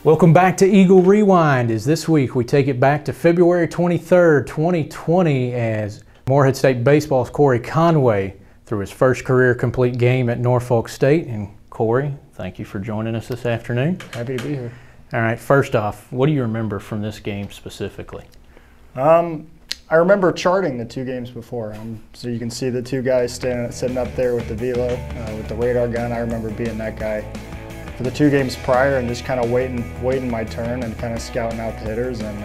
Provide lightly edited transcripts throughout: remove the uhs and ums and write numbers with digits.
Welcome back to Eagle Rewind. As this week we take it back to February 23rd, 2020 as Morehead State baseball's Cory Conway threw his first career complete game at Norfolk State. And Cory, thank you for joining us this afternoon. Happy to be here. All right, first off, what do you remember from this game specifically? I remember charting the two games before. So you can see the two guys sitting up there with the velo, with the radar gun. I remember being that guy for the two games prior and just kind of waiting my turn and kind of scouting out the hitters. And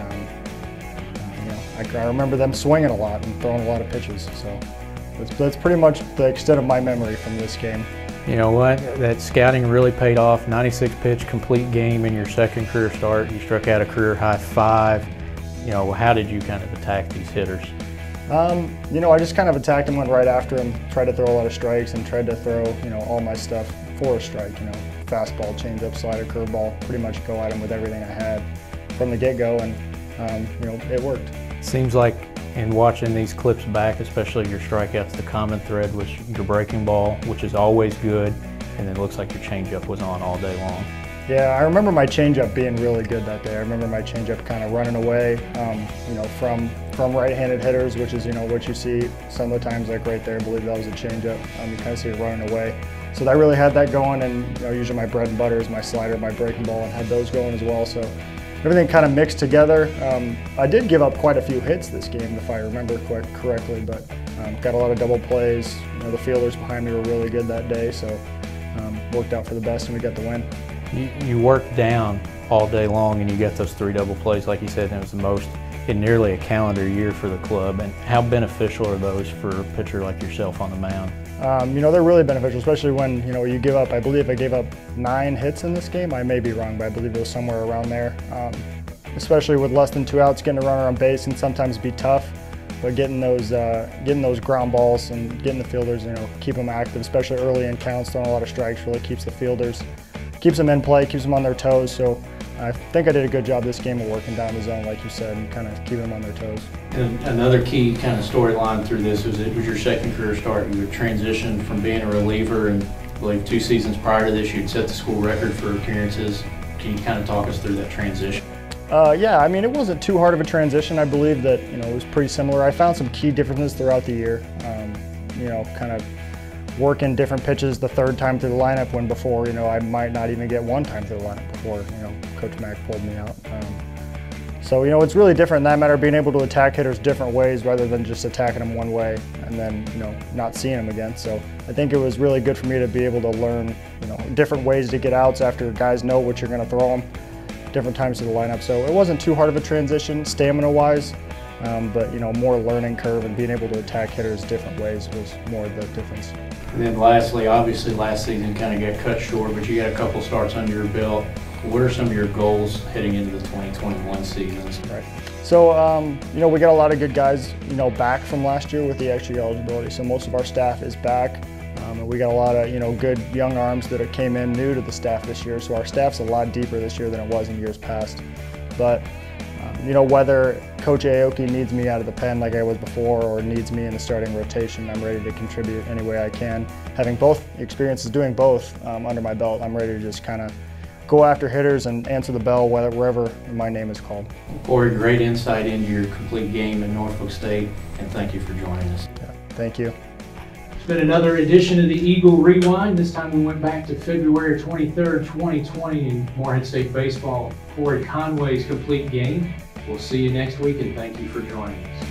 I remember them swinging a lot and throwing a lot of pitches. So that's pretty much the extent of my memory from this game. You know what? That scouting really paid off. 96-pitch complete game in your second career start. You struck out a career high 5. You know, how did you kind of attack these hitters? I just kind of attacked them, went right after them, tried to throw a lot of strikes and tried to throw, all my stuff for a strike, fastball, changeup, slider, curveball, pretty much go at them with everything I had from the get-go, and, it worked. Seems like in watching these clips back, especially your strikeouts, the common thread was your breaking ball, which is always good, and then it looks like your changeup was on all day long. Yeah, I remember my changeup being really good that day. I remember my changeup kind of running away, from right-handed hitters, which is, what you see some of the times, like right there, I believe that was a changeup. You kind of see it running away. So I really had that going, and usually my bread and butter is my slider, my breaking ball, and had those going as well. So everything kind of mixed together. I did give up quite a few hits this game, if I remember correctly, but got a lot of double plays. The fielders behind me were really good that day, so worked out for the best, and we got the win. You worked down all day long and you got those 3 double plays, like you said, and it was the most in nearly a calendar year for the club. And how beneficial are those for a pitcher like yourself on the mound? They're really beneficial, especially when, you give up, I believe I gave up 9 hits in this game. I may be wrong, but I believe it was somewhere around there. Especially with less than 2 outs, getting a runner on base can sometimes be tough. But getting those ground balls and getting the fielders, keep them active, especially early in counts, throwing a lot of strikes really keeps the fielders, keeps them in play, keeps them on their toes. So I think I did a good job this game of working down the zone, like you said, and kind of keeping them on their toes. And another key kind of storyline through this was it was your second career start. You had transitioned from being a reliever, and I believe 2 seasons prior to this you'd set the school record for appearances. Can you kind of talk us through that transition? Yeah, it wasn't too hard of a transition. I believe that it was pretty similar. I found some key differences throughout the year. Kind of working different pitches the 3rd time through the lineup, when before, I might not even get 1 time through the lineup before, Coach Mack pulled me out. So, it's really different in that matter, being able to attack hitters different ways rather than just attacking them one way and then, not seeing them again. So I think it was really good for me to be able to learn, different ways to get outs after guys know what you're going to throw them, different times through the lineup. So it wasn't too hard of a transition stamina-wise, but, more learning curve and being able to attack hitters different ways was more of the difference. And then lastly, obviously last season kind of got cut short, but you got a couple starts under your belt. What are some of your goals heading into the 2021 seasons? Right. So, we got a lot of good guys, back from last year with the extra eligibility. So most of our staff is back. And we got a lot of, good young arms that came in new to the staff this year. So our staff's a lot deeper this year than it was in years past. But, whether Coach Aoki needs me out of the pen like I was before or needs me in the starting rotation, I'm ready to contribute any way I can. Having both experiences doing both under my belt, I'm ready to just kind of go after hitters and answer the bell wherever my name is called. Cory, great insight into your complete game at Norfolk State, and thank you for joining us. Yeah, thank you. It's been another edition of the Eagle Rewind. This time we went back to February 23rd, 2020 in Morehead State baseball, Cory Conway's complete game. We'll see you next week, and thank you for joining us.